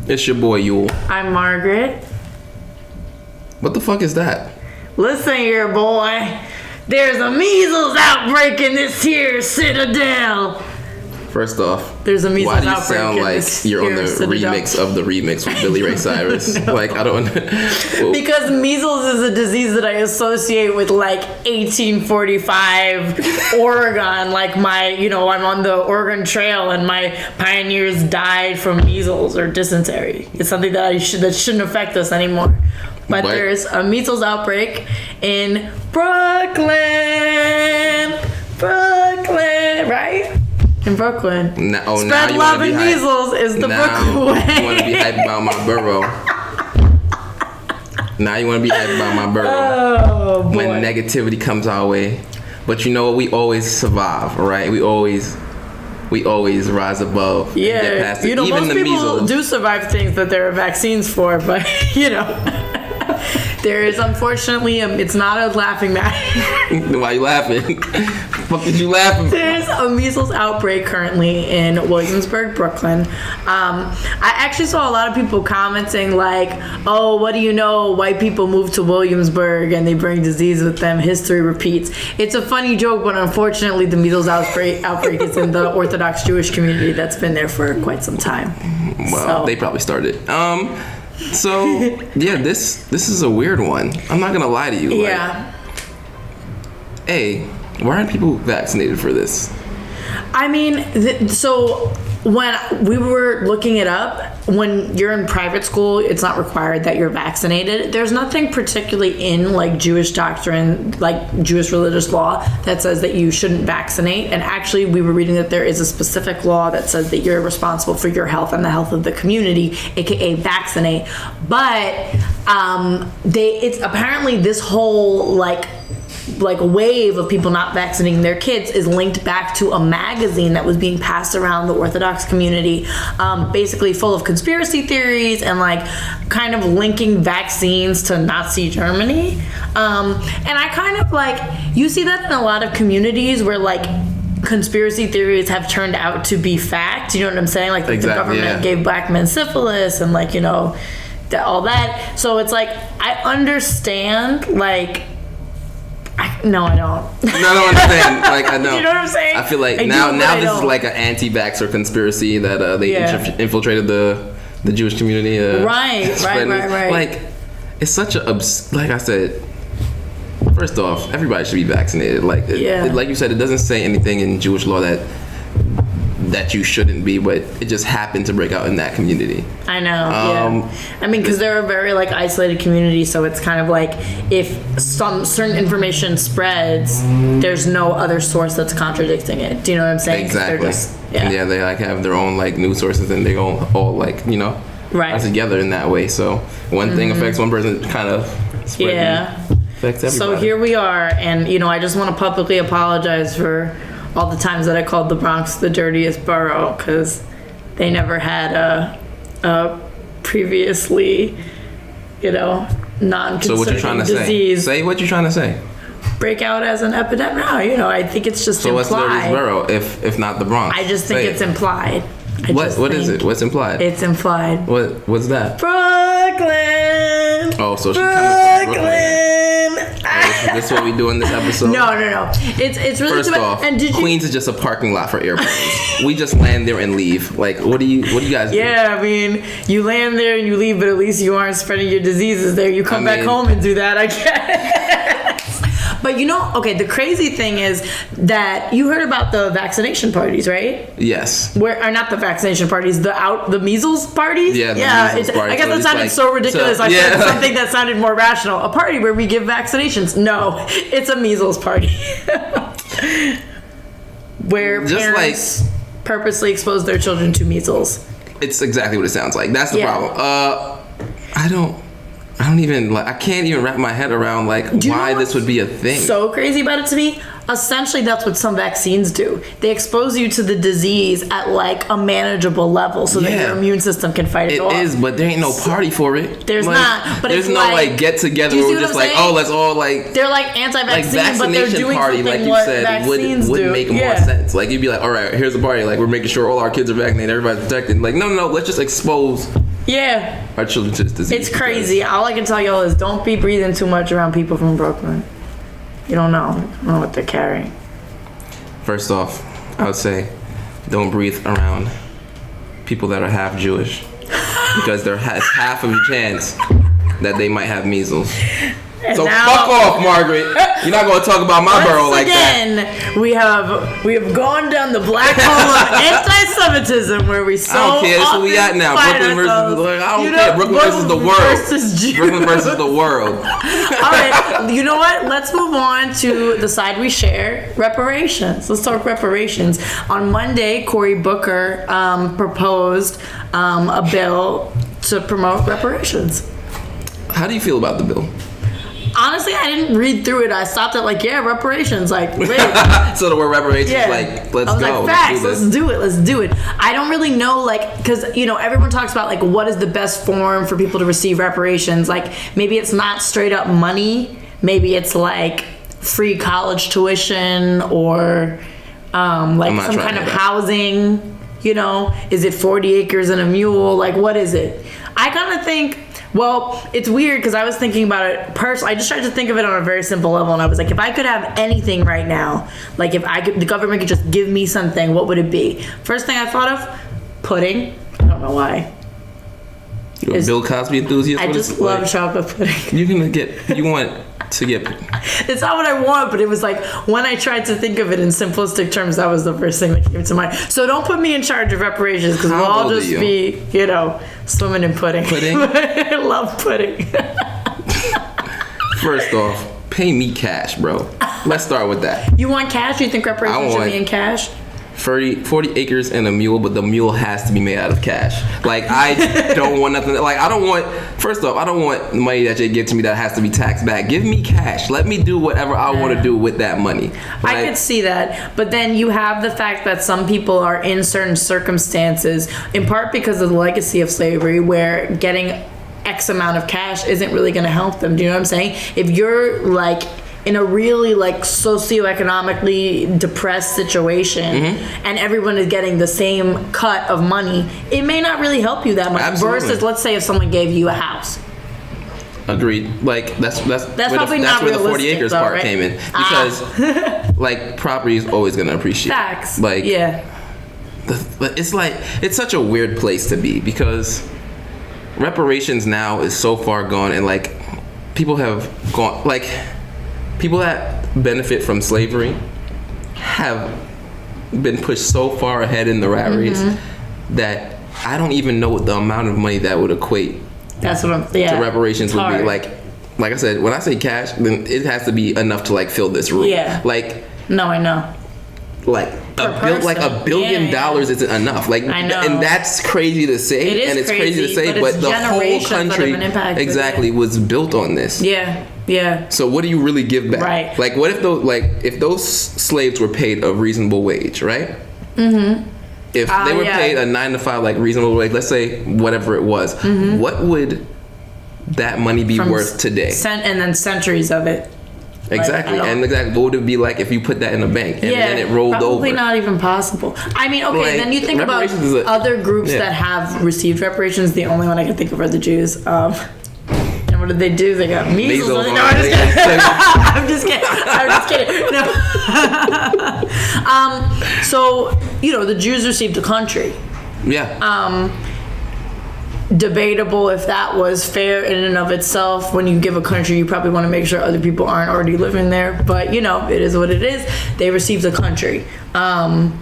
It's your boy Yule. I'm Margaret. What the fuck is that? Listen here, boy. There's a measles outbreak in this here citadel. First off, there's a measles why do you outbreak sound in like this you're on here the citadel. remix of the remix with Billy Ray Cyrus? Like, I don't. Because measles is a disease that I associate with like 1845 Oregon. Like I'm on the Oregon Trail and my pioneers died from measles or dysentery. It's something that that shouldn't affect us anymore. But there's a measles outbreak in Brooklyn, right? In Brooklyn. Spread love and measles is the Brooklyn way. You want to be hyped about my borough. Now you want to be hyped about my borough. Oh, boy. When negativity comes our way. But you know what? We always survive, right? We always rise above. Yeah. And get past it. Even most the people measles. do survive things that there are vaccines for, but, there is, unfortunately, it's not a laughing matter. Why you laughing? What did you laughing? There's a measles outbreak currently in Williamsburg, Brooklyn. I actually saw a lot of people commenting like, oh, what do you know? White people move to Williamsburg and they bring disease with them. History repeats. It's a funny joke, but unfortunately the measles outbreak is in the Orthodox Jewish community that's been there for quite some time. Well, they probably started. So yeah, this is a weird one. I'm not gonna lie to you. Yeah. Why aren't people vaccinated for this? I mean, so when we were looking it up, when you're in private school, it's not required that you're vaccinated. There's nothing particularly in like Jewish doctrine, like Jewish religious law, that says that you shouldn't vaccinate. And actually, we were reading that there is a specific law that says that you're responsible for your health and the health of the community, aka vaccinate. But it's apparently this whole like wave of people not vaccinating their kids is linked back to a magazine that was being passed around the Orthodox community, basically full of conspiracy theories and like kind of linking vaccines to Nazi Germany. And I kind of like, you see that in a lot of communities where like conspiracy theories have turned out to be fact. You know what I'm saying? Like the government gave black men syphilis and like, all that. So it's like, I understand like, no, I don't. No, I don't understand. Like, I know. You know what I'm saying? I feel like now this is like an anti-vaxxer conspiracy that they infiltrated the Jewish community. Right. Like, it's such a like I said. First off, everybody should be vaccinated. Like, like you said, it doesn't say anything in Jewish law that you shouldn't be, but it just happened to break out in that community. I know. I mean, because they're a very like isolated community, so it's kind of like if some certain information spreads, there's no other source that's contradicting it. Do you know what I'm saying? Exactly. They like have their own like news sources, and they go all like right together in that way. So one thing affects one person, kind of affects everybody. So here we are, and I just want to publicly apologize for all the times that I called the Bronx the dirtiest borough, because they never had a previously, non-concerning So what you're trying to disease. Say what you're trying to say. Break out as an epidemic. No, I think it's just implied. So what's the dirtiest borough if not the Bronx? I just think it's implied. What is it? What's implied? It's implied. What's that? Brooklyn. Oh, so she's coming from Brooklyn. This is what we do in this episode? No. It's really First off, Queens is just a parking lot for airplanes. We just land there and leave. Like, what do you guys do? Yeah, I mean, you land there and you leave, but at least you aren't spreading your diseases there. You come back home and do that, I guess. But the crazy thing is that you heard about the vaccination parties, right? Yes. Or not the vaccination parties, the measles parties? Yeah, measles parties. I guess that sounded so ridiculous. I said something that sounded more rational. A party where we give vaccinations. No, it's a measles party. Where parents purposely expose their children to measles. It's exactly what it sounds like. That's the problem. I can't even wrap my head around why this would be a thing. So crazy about it to me. Essentially, that's what some vaccines do. They expose you to the disease at a manageable level, so that your immune system can fight it off. It is, but there ain't no party for it. There's not. But there's no get together where we're just let's all They're anti-vaccine, but they're doing party, something like you said, vaccines would do. make more sense. You'd be like, all right, here's a party. We're making sure all our kids are vaccinated, everybody's protected. No, let's just expose Yeah. our children to this disease. It's crazy. All I can tell y'all is don't be breathing too much around people from Brooklyn. You don't know what they're carrying. First off, I would say don't breathe around people that are half Jewish because there has half of a chance that they might have measles. And so now, fuck off, Margaret. You're not gonna talk about my borough like that. We have gone down the black hole of anti-Semitism where we so I don't care. That's what we often at now. find Brooklyn versus ourselves. I don't care. Brooklyn versus the world. Brooklyn versus the world. All right. You know what? Let's move on to the side we share. Reparations. Let's talk reparations. On Monday, Cory Booker proposed a bill to promote reparations. How do you feel about the bill? Honestly, I didn't read through it. I stopped at reparations. Like, wait. So the word reparations, Yeah. like, let's I was go. like, facts, let's do it. I don't really know, like, because, everyone talks about, like, what is the best form for people to receive reparations. Like, maybe it's not straight up money. Maybe it's, like, free college tuition or, like, some kind of housing. Is it 40 acres and a mule? Like, what is it? I kind of think... Well, it's weird because I was thinking about it personally. I just tried to think of it on a very simple level, and I was like, if I could have anything right now, like if the government could just give me something, what would it be? First thing I thought of, pudding. I don't know why. You're a Bill Cosby enthusiast? I just love chocolate pudding. You want to get... It's not what I want, but it was like when I tried to think of it in simplistic terms, that was the first thing that came to mind. So don't put me in charge of reparations because we'll all just be, swimming in pudding. Pudding? I love pudding. First off, pay me cash, bro. Let's start with that. You want cash? You think reparations should be in cash? 40 acres and a mule, but the mule has to be made out of cash. Like, I don't want nothing. Like, first off, I don't want money that you give to me that has to be taxed back. Give me cash. Let me do whatever I want to do with that money. I could see that. But then you have the fact that some people are in certain circumstances, in part because of the legacy of slavery, where getting X amount of cash isn't really going to help them. Do you know what I'm saying? If you're, like, in a really socioeconomically depressed situation and everyone is getting the same cut of money, it may not really help you that much. Absolutely. Versus, let's say if someone gave you a house. Agreed. Like that's probably not where the 40 realistic, acres though, part right? came in because like property is always going to appreciate. Facts. Like yeah. It's such a weird place to be because reparations now is so far gone and like people have gone like. People that benefit from slavery have been pushed so far ahead in the rat race that I don't even know what the amount of money that would equate to reparations would be. Like I said, when I say cash, then it has to be enough to like fill this room. Yeah. Like no, I know. Like $1 billion isn't enough. Like I know. and that's crazy to say. It is and it's crazy to say, but the whole country exactly was built on this. Yeah. Yeah. So what do you really give back? Right. Like what if those slaves were paid a reasonable wage, right? Mm-hmm. If they were paid a 9 to 5 like reasonable wage, let's say whatever it was, what would that money be worth today? And then centuries of it. Exactly. What would it be like if you put that in a bank and then it rolled probably over? Not even possible. I mean, okay, then you think about other groups that have received reparations. The only one I can think of are the Jews. And what did they do? They got measles. No, I'm just kidding. I'm just kidding. No. So, the Jews received a country. Yeah. Debatable if that was fair in and of itself. When you give a country, you probably want to make sure other people aren't already living there. But, it is what it is. They received a country. Do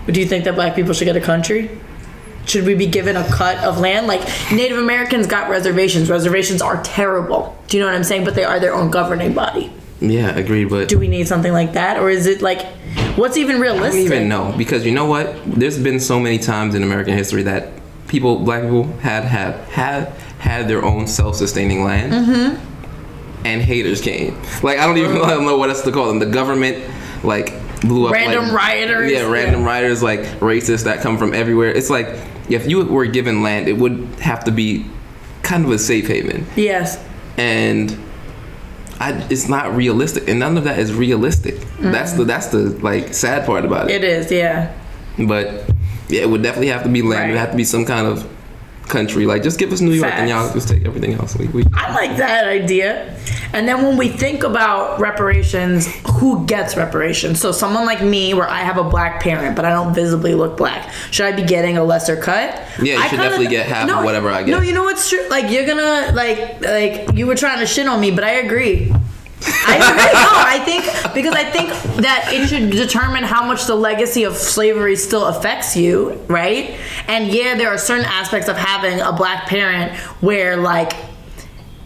you think that black people should get a country? Should we be given a cut of land? Like, Native Americans got reservations. Reservations are terrible. Do you know what I'm saying? But they are their own governing body. Yeah, agreed. But do we need something like that? Or is it like, what's even realistic? I don't even know. Because you know what? There's been so many times in American history that black people had their own self-sustaining land. Mm-hmm. And haters came. Like, I don't know what else to call them. The government, like, blew up. Random rioters. Yeah, random rioters, like, racists that come from everywhere. It's like, if you were given land, it would have to be kind of a safe haven. Yes. And it's not realistic. And none of that is realistic. Mm-hmm. That's the like, sad part about it. It is, yeah. But, yeah, it would definitely have to be land. Right. It would have to be some kind of country. Like, just give us New York and y'all just take everything else. I like that idea. And then when we think about reparations, who gets reparations? So someone like me, where I have a black parent, but I don't visibly look black, should I be getting a lesser cut? Yeah, you should definitely get half of whatever I get. No, you know what's true? Like, you're gonna, like, you were trying to shit on me, but I agree. I think that it should determine how much the legacy of slavery still affects you, right? And yeah, there are certain aspects of having a black parent where, like,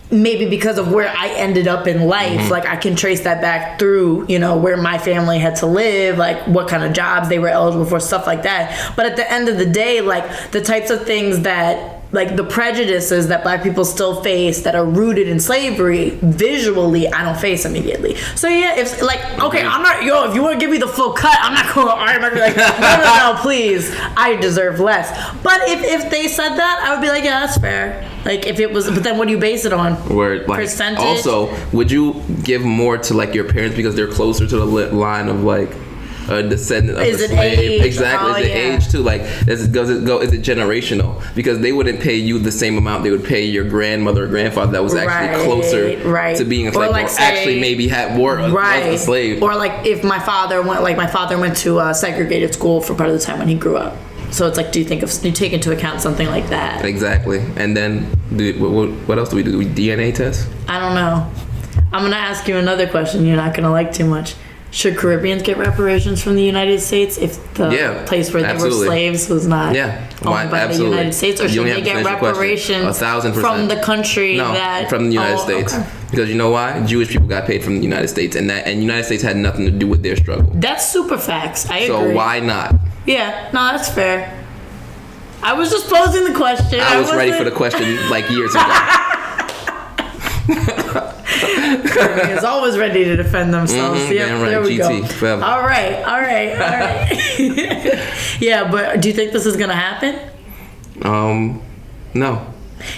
maybe because of where I ended up in life, like, I can trace that back through, you know, where my family had to live, like what kind of jobs they were eligible for, stuff like that. But at the end of the day, like, the types of things that, like, the prejudices that black people still face that are rooted in slavery, visually, I don't face immediately. So yeah, if, like, okay, I'm not, if you want to give me the full cut, I'm not going to argue. I'm like, no, please, I deserve less. But if they said that, I would be like, yeah, that's fair. Like, if it was, but then what do you base it on? Where, like, percentage? Also, would you give more to, like, your parents because they're closer to the line of, like, a descendant of a slave? Age? Exactly. Is it age too? Like, is it generational? Because they wouldn't pay you the same amount they would pay your grandmother or grandfather that was actually closer to being a slave, or actually maybe had more was a slave. Or like, if my father went to a segregated school for part of the time when he grew up. So it's like, do you take into account something like that? Exactly. And then what else do we do? Do we DNA test? I don't know. I'm gonna ask you another question you're not gonna like too much. Should Caribbeans get reparations from the United States if the place where they were slaves was not owned by the United States? Or should they get reparations 1,000% from the country from the United States? Okay. Because you know why? Jewish people got paid from the United States, and the United States had nothing to do with their struggle. That's super facts. I agree. So why not? Yeah, no, that's fair. I was just posing the question. I was ready for the question like years ago. Kirby is always ready to defend themselves. Right. There we GT, go. forever. All right. Yeah, but do you think this is gonna happen? No.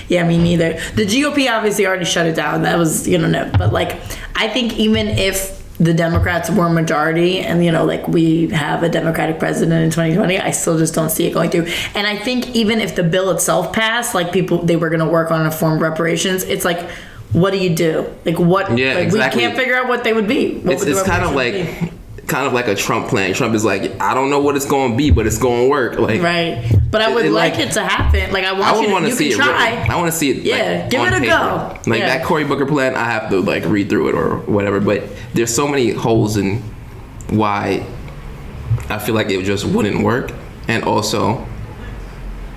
Yeah, me neither. The GOP obviously already shut it down. That was, no. But, like, I think even if the Democrats were majority and, like, we have a Democratic president in 2020, I still just don't see it going through. And I think even if the bill itself passed, like, they were going to work on a form of reparations, it's like, what do you do? Like, what? Yeah, like, exactly. We can't figure out what they would be. It's kind of like a Trump plan. Trump is like, I don't know what it's going to be, but it's going to work. Like, right. But I would like it to happen. Like, I want you to try. I want to see it. Yeah, give it a go. Like, that Cory Booker plan, I have to, like, read through it or whatever. But there's so many holes in why I feel like it just wouldn't work. And also,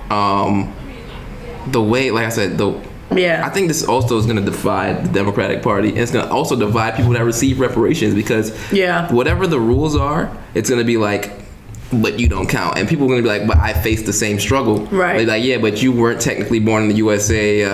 the way, like I said, I think this also is going to divide the Democratic Party, and it's going to also divide people that receive reparations, because whatever the rules are, it's going to be like, but you don't count, and people are going to be like, but I faced the same struggle. Right. Like, yeah, but you weren't technically born in the USA.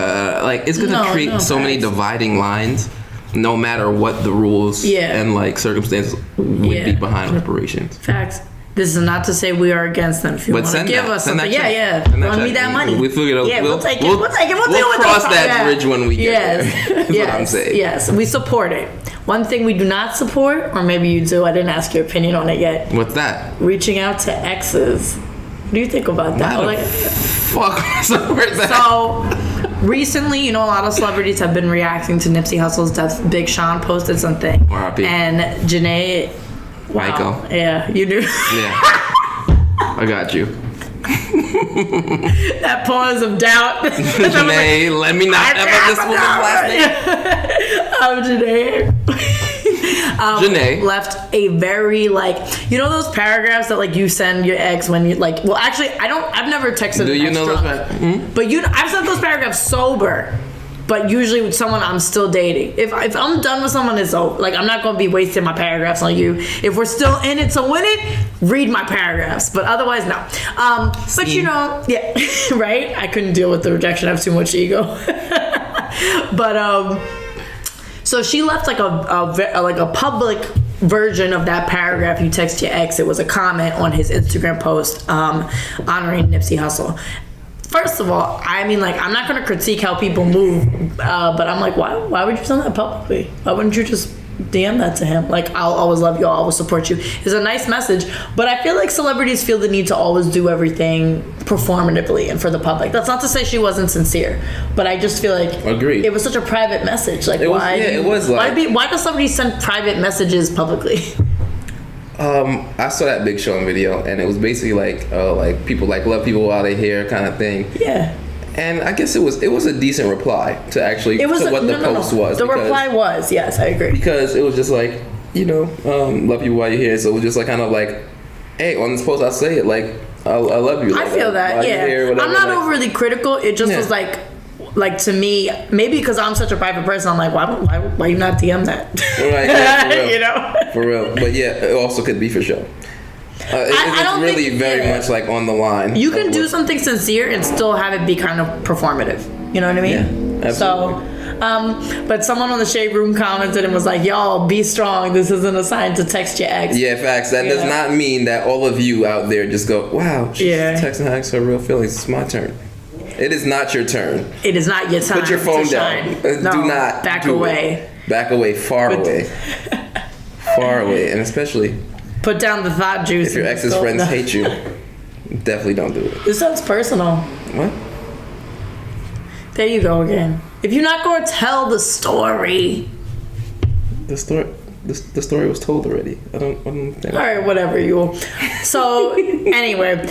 Like, it's going to create so many dividing lines, no matter what the rules and, like, circumstances would be behind reparations. Facts. This is not to say we are against them. If you want to give us something, run me that money. We'll figure it out. Yeah, we'll take it. We'll take it. We'll cross that bridge when we get there. That's what I'm saying. Yes, we support it. One thing we do not support, or maybe you do, I didn't ask your opinion on it yet. What's that? Reaching out to exes. What do you think about that? Fuck support that. So, recently, a lot of celebrities have been reacting to Nipsey Hussle's death. Big Sean posted something. R.I.P. And Janae... Wow. Michael. Yeah, you do. Yeah. I got you. That pause of doubt. Janae, let me not ever this woman's last name. Janae left a very, those paragraphs that, you send your ex when you, well, actually, I've never texted Do an you ex know drunk. those But I've sent those paragraphs sober. But usually with someone I'm still dating. If I'm done with someone, it's over. I'm not going to be wasting my paragraphs on you. If we're still in it to win it, read my paragraphs. But otherwise, no. But right? I couldn't deal with the rejection. I have too much ego. But, so she left a public version of that paragraph you text your ex. It was a comment on his Instagram post honoring Nipsey Hussle. First of all, I'm not going to critique how people move, but I'm like, why would you send that publicly? Why wouldn't you just DM that to him. Like, I'll always love you, I'll always support you. It's a nice message, but I feel like celebrities feel the need to always do everything performatively and for the public. That's not to say she wasn't sincere, but I just feel like Agreed. it was such a private message. Like, why do celebrities send private messages publicly? I saw that Big Sean video, and it was basically like people like love people while they're here kind of thing. Yeah. And I guess it was a decent reply to actually what the post was. The reply was, yes, I agree. Because it was just like, love people while you're here. So it was just like kind of like, hey, on this post I'll say it like I love you. I feel that, yeah. Here, whatever, I'm not overly critical. It just was like to me, maybe because I'm such a private person, I'm like, why you not DM that? Right, yeah, For real. For real. But yeah, it also could be for sure. I don't really think, very much like on the line. You can do something sincere and still have it be kind of performative. You know what I mean? Yeah, absolutely. So, but someone on the Shade Room commented and was like, y'all, be strong. This isn't a sign to text your ex. Yeah, facts. That does not mean that all of you out there just go, wow, she's texting her ex her real feelings. It's my turn. It is not your turn. It is not your time. Put your phone down. No, do not. Back away. It. Back away. Far away. Far away. And especially... Put down the thought juice. If your ex's friends hate you, definitely don't do it. This sounds personal. What? There you go again. If you're not going to tell the story. The story was told already. I don't think. All right, whatever you will. So anyway,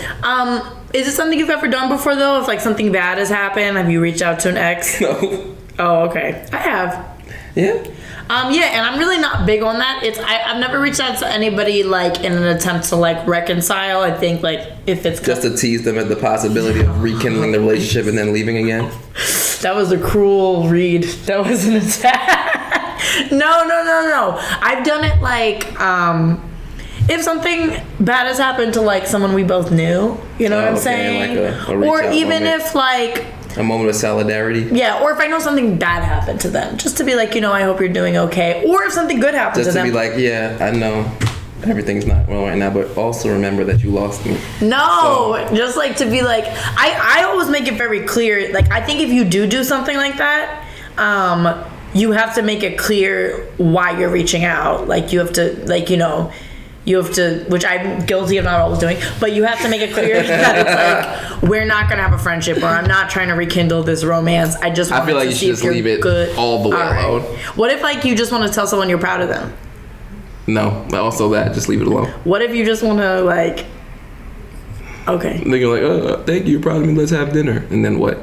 is it something you've ever done before though? If like something bad has happened, have you reached out to an ex? No. Oh, okay. I have. Yeah. Yeah, and I'm really not big on that. I've never reached out to anybody like in an attempt to like reconcile. I think like if it's just to tease them at the possibility of rekindling the relationship and then leaving again. That was a cruel read. That was an attack. No. I've done it like if something bad has happened to like someone we both knew. You know what I'm saying? Like or even if like. A moment of solidarity. Yeah, or if I know something bad happened to them, just to be like, I hope you're doing okay. Or if something good happened to them. Just to be like, yeah, I know everything's not well right now, but also remember that you lost me. No, just like to be like, I always make it very clear. Like, I think if you do something like that, you have to make it clear why you're reaching out. Like, you have to, like, you have to, which I'm guilty of not always doing, but you have to make it clear that it's like, we're not going to have a friendship, or I'm not trying to rekindle this romance. I just want I feel like to you see should just leave it good. all the way alone. What if like you just want to tell someone you're proud of them? No, also that, just leave it alone. What if you just want to like, okay. They're like, thank you, you're proud of me, let's have dinner. And then what?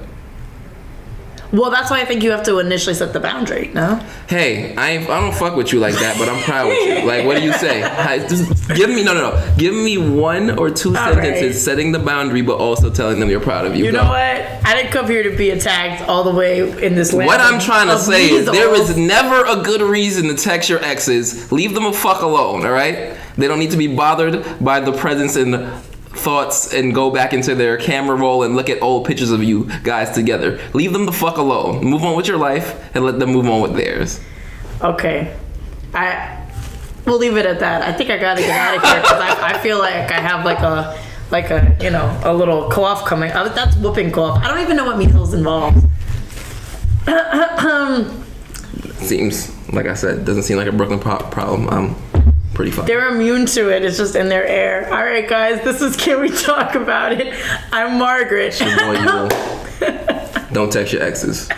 Well, that's why I think you have to initially set the boundary, no? Hey, I don't fuck with you like that, but I'm proud with you. Like, what do you say? Just give me, no. Give me one or two sentences setting the boundary, but also telling them you're proud of you. You know what? I didn't come here to be attacked all the way in this land. What I'm trying to say is there is never a good reason to text your exes. Leave them a fuck alone, all right? They don't need to be bothered by the presence and thoughts and go back into their camera roll and look at old pictures of you guys together. Leave them the fuck alone. Move on with your life and let them move on with theirs. Okay. We'll leave it at that. I think I gotta get out of here because I feel like I have like a a little cough coming. That's whooping cough. I don't even know what measles involves. Seems, like I said, doesn't seem like a Brooklyn problem. I'm pretty fine. They're immune to it. It's just in their air. All right, guys, this is Can We Talk About It? I'm Margaret. Don't text your exes.